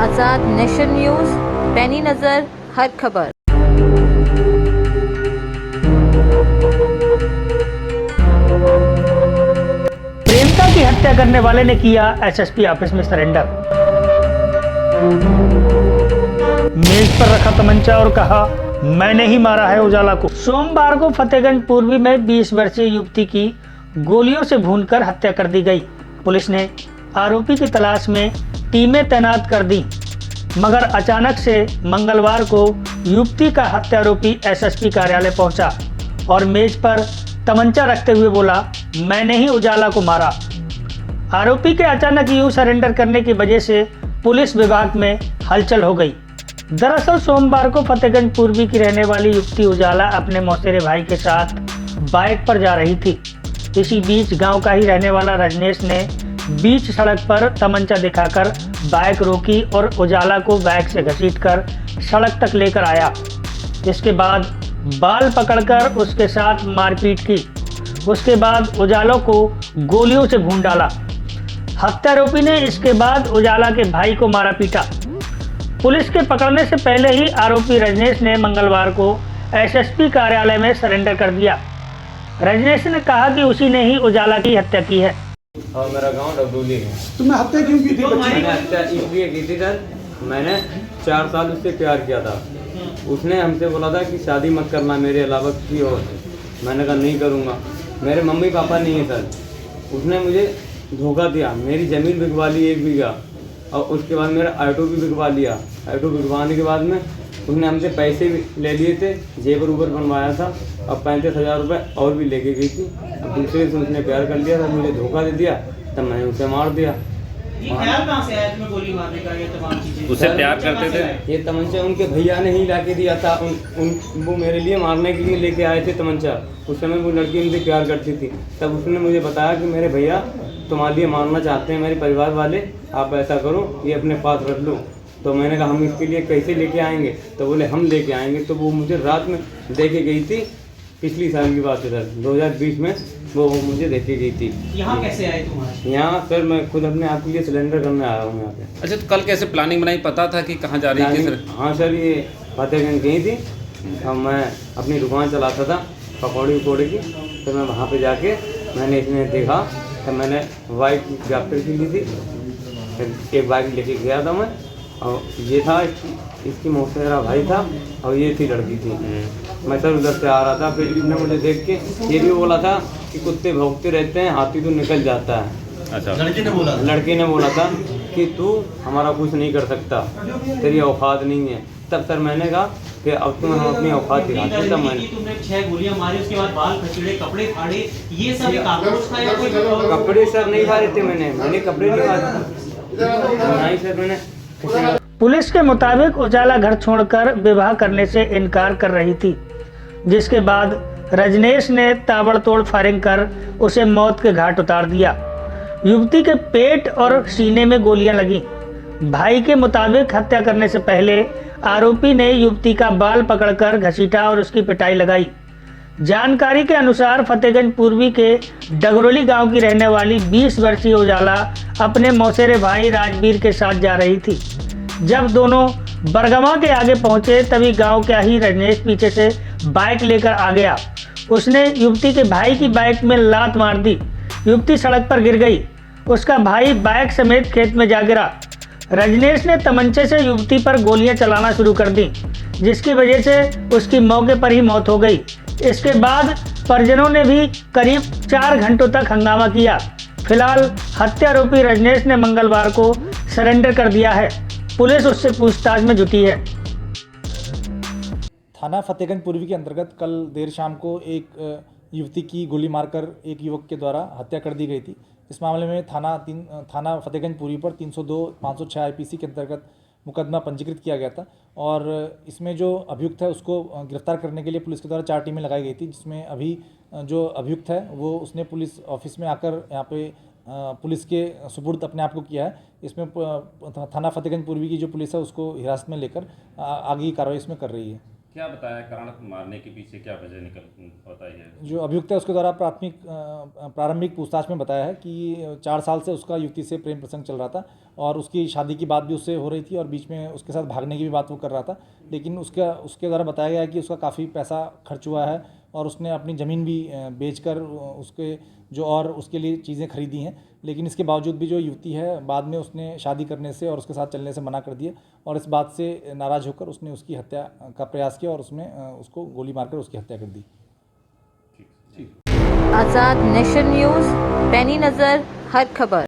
आज़ाद nation news, पैनी नज़र हर खबर। प्रेमिका की हत्या करने वाले ने किया एसएसपी ऑफिस में सरेंडर। मेज पर रखा तमंचा और कहा, मैंने ही मारा है उजाला को। सोमवार को फतेहगंज पूर्वी में 20 वर्षीय युवती की गोलियों से भूनकर हत्या कर दी गई। पुलिस ने आरोपी की तलाश में टीमें तैनात कर दी, मगर अचानक से मंगलवार को युवती का हत्यारोपी एसएसपी कार्यालय पहुंचा और मेज पर तमंचा रखते हुए बोला, मैंने ही उजाला को मारा। आरोपी के अचानक यूं सरेंडर करने की वजह से पुलिस विभाग में हलचल हो गई। दरअसल सोमवार को फतेहगंज पूर्वी की रहने वाली युवती उजाला अपने मौसेरे भाई के साथ बाइक पर जा रही थी। इसी बीच गांव का ही रहने वाला रजनेश ने बीच सड़क पर तमंचा दिखाकर बाइक रोकी और उजाला को बाइक से घसीटकर सड़क तक लेकर आया। इसके बाद बाल पकड़कर उसके साथ मारपीट की। उसके बाद उजाला को गोलियों से भून डाला। हत्यारोपी ने इसके बाद उजाला के भाई को मारा पीटा। पुलिस के पकड़ने से पहले ही आरोपी रजनेश ने मंगलवार को एसएसपी कार्यालय में सरेंडर कर दिया। रजनेश ने कहा कि उसी ने ही उजाला की हत्या की है। और मेरा गांव डबरूली है। तुमने हत्या क्यों की थी? मैंने हत्या इसलिए की थी सर, मैंने 4 साल उससे प्यार किया था। उसने हमसे बोला था कि शादी मत करना मेरे अलावा किसी और से। मैंने कहा नहीं करूँगा। मेरे मम्मी पापा नहीं है सर। उसने मुझे धोखा दिया, मेरी ज़मीन बिकवा ली 1 बीघा, और उसके बाद मेरा ऑटो भी बिकवा लिया। ऑटो बिकवाने के बाद में उसने हमसे पैसे भी ले लिए थे, जेबर उबर बनवाया था, और 35,000 रुपये और भी लेके गई थी। अब दूसरे से उसने प्यार कर लिया था, मुझे धोखा दे दिया, तब मैंने उसे मार दिया। ये ख्याल कहाँ से आया तुम्हें गोली मारने का? ये तमाम चीजें उससे प्यार करते थे? ये तमंचा उनके भैया ने ही लाके दिया था। वो मेरे लिए मारने के लिए लेके आए थे तमंचा। उस समय वो लड़की उनसे प्यार करती थी। तब उसने मुझे बताया कि मेरे भैया तुम्हारे लिए मारना चाहते हैं, मेरे परिवार वाले, आप ऐसा करो, ये अपने पास रख लो। तो मैंने कहा हम इसके लिए कैसे लेके आएंगे? तो बोले हम लेके आएंगे। तो वो मुझे रात में देके गई थी, पिछली साल की बात है सर, 2020 में वो मुझे देके गई थी। यहाँ कैसे आए तुम्हारे? यहाँ सर मैं खुद अपने आप के लिए सिलेंडर करने आया हूँ यहाँ पे। अच्छा, तो कल कैसे प्लानिंग बनाई? पता था कि कहाँ जा रही थी सर? हाँ सर, ये फतेहगंज गई थी। अब मैं अपनी दुकान चलाता था पकौड़ी उकौड़ी की। तो मैं वहाँ पे जाके मैंने इसने देखा, तो मैंने बाइक व्यापार की ली थी। फिर एक बाइक लेके गया था मैं, और ये था इसकी मौसेरा भाई था, और ये थी लड़की थी। मैं सर उधर से आ रहा था, फिर इसने मुझे देख के ये भी बोला था कि कुत्ते भौंकते रहते हैं, हाथी तो निकल जाता है। अच्छा, लड़के ने बोला था कि तू हमारा कुछ नहीं कर सकता, तेरी औकात नहीं है। तब सर मैंने कहा कि अब तुम हम अपनी औकात दिखाते हैं। तब मैंने तुमने 6 गोलियां मारी, उसके बाद बाल खचड़े, कपड़े फाड़े, ये सब एक आक्रोश था या कोई? कपड़े सर नहीं फाड़े थे मैंने कपड़े नहीं फाड़े। नहीं सर, मैंने पुलिस के मुताबिक उजाला घर छोड़कर विवाह करने से इनकार कर रही थी, जिसके बाद रजनेश ने ताबड़तोड़ फायरिंग कर उसे मौत के घाट उतार दिया। युवती के पेट और सीने में गोलियां लगीं। भाई के मुताबिक हत्या करने से पहले आरोपी ने युवती का बाल पकड़कर घसीटा और उसकी पिटाई लगाई। जानकारी के अनुसार फतेहगंज पूर्वी के डगरोली गांव की रहने वाली 20 वर्षीय उजाला अपने मौसेरे भाई राजवीर के साथ जा रही थी। जब दोनों बरगमा के आगे पहुंचे, तभी गांव का ही रजनेश पीछे से बाइक लेकर आ गया। उसने युवती के भाई की बाइक में लात मार दी। युवती सड़क पर गिर गई। उसका भाई बाइक समेत खेत में जा गिरा। रजनेश ने तमंचे से युवती पर गोलियां चलाना शुरू कर दी, जिसकी वजह से उसकी मौके पर ही मौत हो गई। इसके बाद परिजनों ने भी करीब 4 घंटों तक हंगामा किया। फिलहाल हत्यारोपी रजनेश ने मंगलवार को सरेंडर कर दिया है। पुलिस उससे पूछताछ में जुटी है। थाना फतेहगंज पूर्वी के अंतर्गत कल देर शाम को एक युवती की गोली मारकर एक युवक के द्वारा हत्या कर दी गई थी। इस मामले में थाना फतेहगंज पूर्वी पर 302, 506 आईपीसी के अंतर्गत मुकदमा पंजीकृत किया गया था, और इसमें जो अभियुक्त है उसको गिरफ्तार करने के लिए पुलिस के द्वारा 4 टीमें लगाई गई थी, जिसमें अभी जो अभियुक्त है वो उसने पुलिस ऑफिस में आकर यहाँ पे पुलिस के सुपुर्द अपने आप को किया है। इसमें थाना फतेहगंज पूर्वी की जो पुलिस है उसको हिरासत में लेकर आगे की कार्रवाई इसमें कर रही है। क्या बताया कारण मारने के पीछे क्या वजह निकल बताइए। जो अभियुक्त है उसके द्वारा प्रारंभिक पूछताछ में बताया है कि 4 साल से उसका युवती से प्रेम प्रसंग चल रहा था और उसकी शादी की बात भी उससे हो रही थी और बीच में उसके साथ भागने की भी बात वो कर रहा था, लेकिन उसके द्वारा बताया गया है कि उसका काफ़ी पैसा खर्च हुआ है और उसने अपनी ज़मीन भी बेचकर उसके जो और उसके लिए चीज़ें खरीदी हैं, लेकिन इसके बावजूद भी जो युवती है बाद में उसने शादी करने से और उसके साथ चलने से मना कर दिया और इस बात से नाराज़ होकर उसने उसकी हत्या का प्रयास किया और उसने उसको गोली मारकर उसकी हत्या कर दी। आज़ाद नेशन न्यूज़, पैनी नज़र, हर खबर।